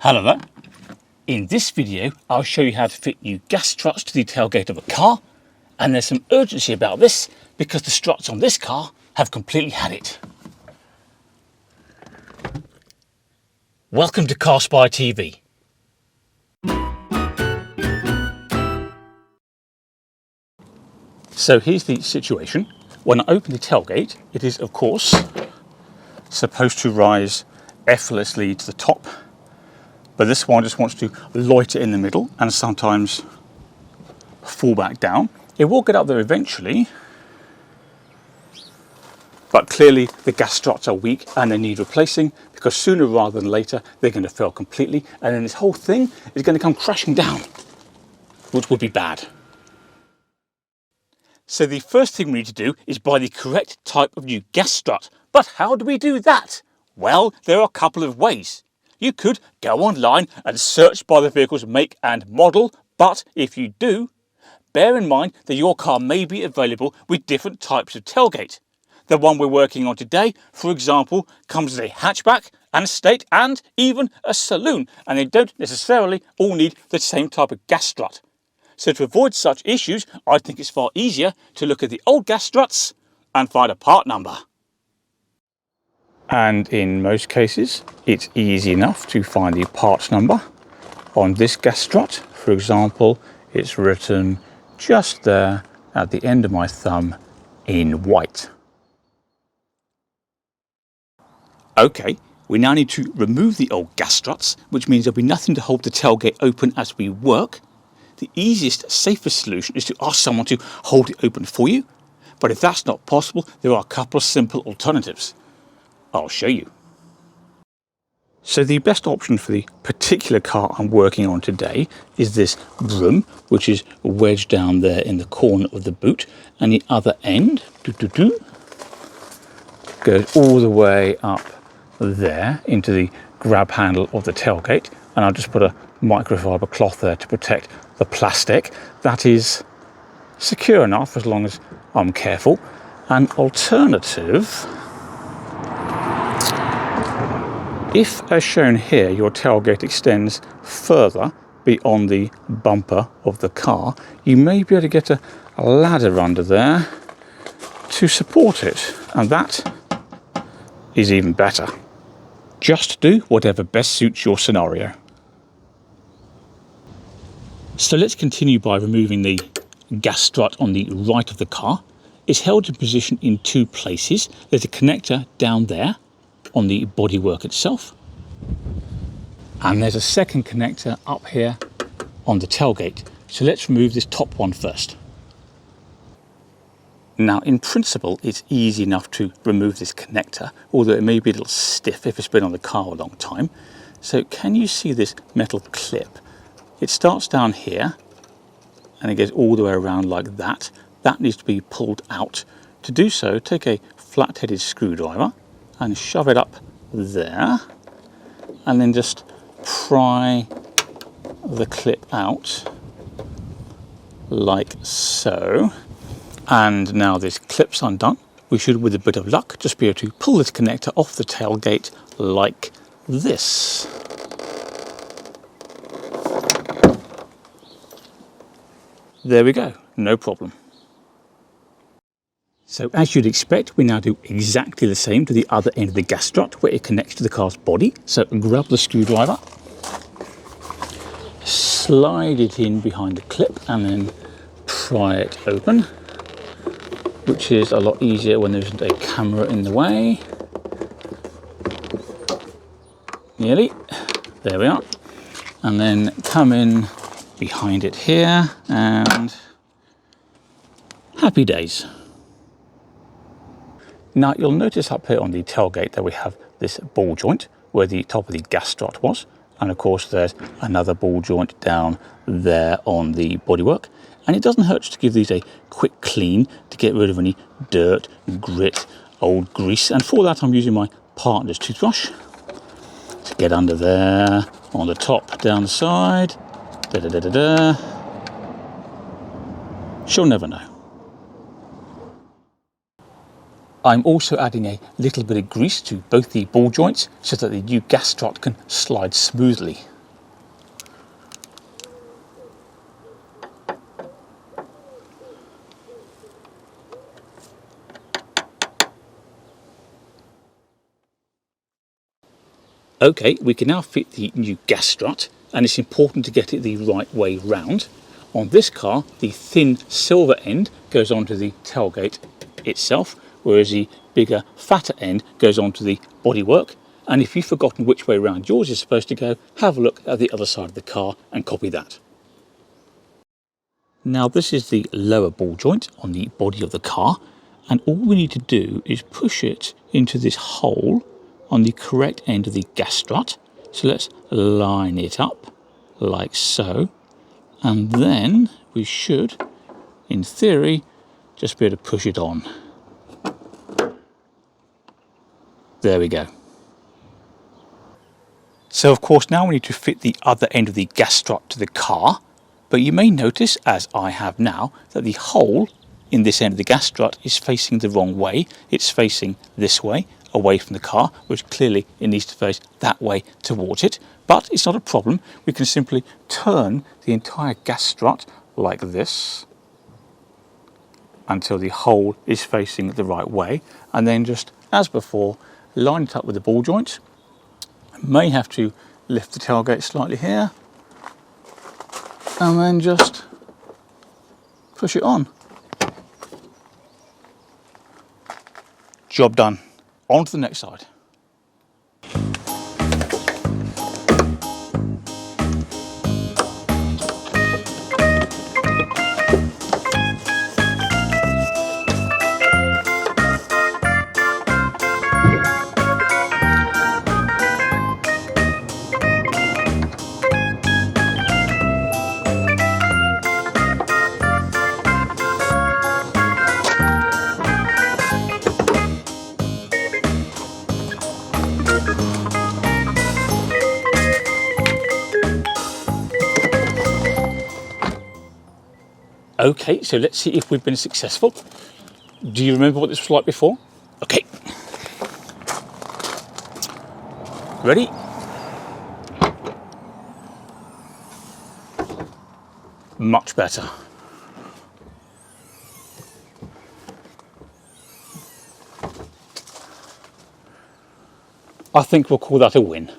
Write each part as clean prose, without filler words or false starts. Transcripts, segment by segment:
Hello there. In this video I'll show you how to fit new gas struts to the tailgate of a car, and there's some urgency about this because the struts on this car have completely had it. Welcome to CarSpyTV. So here's the situation. When I open the tailgate, it is of course supposed to rise effortlessly to the top, but this one just wants to loiter in the middle and sometimes fall back down. It will get up there eventually, but clearly the gas struts are weak and they need replacing, because sooner rather than later they're going to fail completely, and then this whole thing is going to come crashing down, which would be bad. So the first thing we need to do is buy the correct type of new gas strut. But how do we do that? Well, there are a couple of ways. You could go online and search by the vehicle's make and model, but if you do, bear in mind that your car may be available with different types of tailgate. The one we're working on today, for example, comes with a hatchback, an estate and even a saloon, and they don't necessarily all need the same type of gas strut. So to avoid such issues, I think it's far easier to look at the old gas struts and find a part number. And in most cases, it's easy enough to find the part number. On this gas strut, for example, it's written just there at the end of my thumb in white. Okay, we now need to remove the old gas struts, which means there'll be nothing to hold the tailgate open as we work. The easiest, safest solution is to ask someone to hold it open for you. But if that's not possible, there are a couple of simple alternatives. I'll show you. So the best option for the particular car I'm working on today is this broom, which is wedged down there in the corner of the boot, and the other end goes all the way up there into the grab handle of the tailgate, and I'll just put a microfiber cloth there to protect the plastic. That is secure enough as long as I'm careful. An alternative, if, as shown here, your tailgate extends further beyond the bumper of the car, you may be able to get a ladder under there to support it, and that is even better. Just do whatever best suits your scenario. So let's continue by removing the gas strut on the right of the car. It's held in position in two places. There's a connector down there on the bodywork itself, and there's a second connector up here on the tailgate. So let's remove this top one first. Now, in principle, it's easy enough to remove this connector, although it may be a little stiff if it's been on the car a long time. So can you see this metal clip? It starts down here and it goes all the way around like that. That needs to be pulled out. To do so, take a flat-headed screwdriver and shove it up there, and then just pry the clip out like so. And now this clip's undone, we should, with a bit of luck, just be able to pull this connector off the tailgate like this. There we go, no problem. So as you'd expect, we now do exactly the same to the other end of the gas strut where it connects to the car's body. So grab the screwdriver, slide it in behind the clip, and then pry it open, which is a lot easier when there isn't a camera in the way. Nearly, there we are. And then come in behind it here, and happy days. Now you'll notice up here on the tailgate that we have this ball joint where the top of the gas strut was, and of course there's another ball joint down there on the bodywork, and it doesn't hurt to give these a quick clean to get rid of any dirt, grit, old grease, and for that I'm using my partner's toothbrush to get under there, on the top, down the side, She'll never know. I'm also adding a little bit of grease to both the ball joints so that the new gas strut can slide smoothly. Okay, we can now fit the new gas strut, and it's important to get it the right way round. On this car, the thin silver end goes onto the tailgate itself, whereas the bigger, fatter end goes onto the bodywork. And if you've forgotten which way round yours is supposed to go, have a look at the other side of the car and copy that. Now this is the lower ball joint on the body of the car, and all we need to do is push it into this hole on the correct end of the gas strut. So let's line it up like so, and then we should, in theory, just be able to push it on. There we go. So of course now we need to fit the other end of the gas strut to the car, but you may notice, as I have now, that the hole in this end of the gas strut is facing the wrong way. It's facing this way, away from the car, which clearly it needs to face that way towards it. But it's not a problem. We can simply turn the entire gas strut like this until the hole is facing the right way, and then just, as before, line it up with the ball joint. May have to lift the tailgate slightly here, and then just push it on. Job done. On to the next side. Okay, so let's see if we've been successful. Do you remember what this was like before? Okay. Ready? Much better. I think we'll call that a win.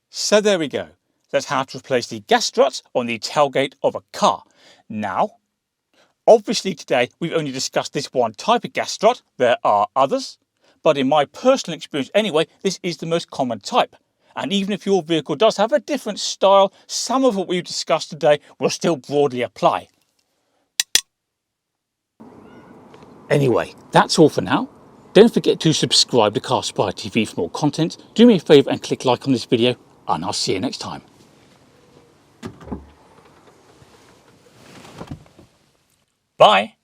So there we go. That's how to replace the gas struts on the tailgate of a car. Now, obviously today we've only discussed this one type of gas strut. There are others, but in my personal experience anyway, this is the most common type. And even if your vehicle does have a different style, some of what we've discussed today will still broadly apply. Anyway, that's all for now. Don't forget to subscribe to CarSpyTV for more content. Do me a favour and click like on this video, and I'll see you next time. Bye.